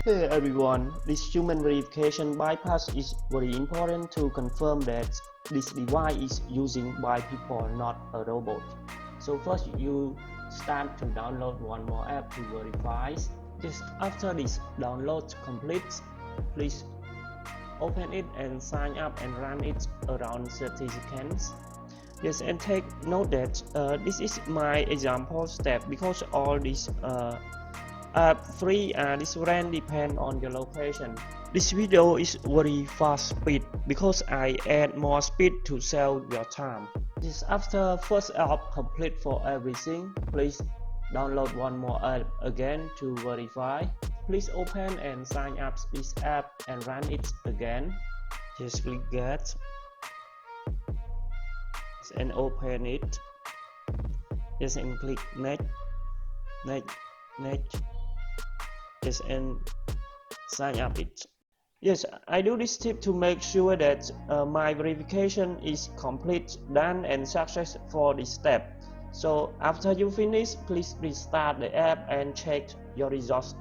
Hey everyone, this human verification bypass is very important to confirm that this device is using by people, not a robot. So first you start to download one more app to verify. Just after this download completes, please open it and sign up and run it around 30 seconds. Yes, and take note that this is my example step because all these free and different depend on your location. This video is very fast speed because I add more speed to save your time. Just after first app complete for everything, please download one more app again to verify. Please open and sign up this app and run it again. Just click get and open it. Yes, and click next. Yes, and sign up it. Yes, I do this tip to make sure that my verification is complete, done and success for this step. So after you finish, please restart the app and check your results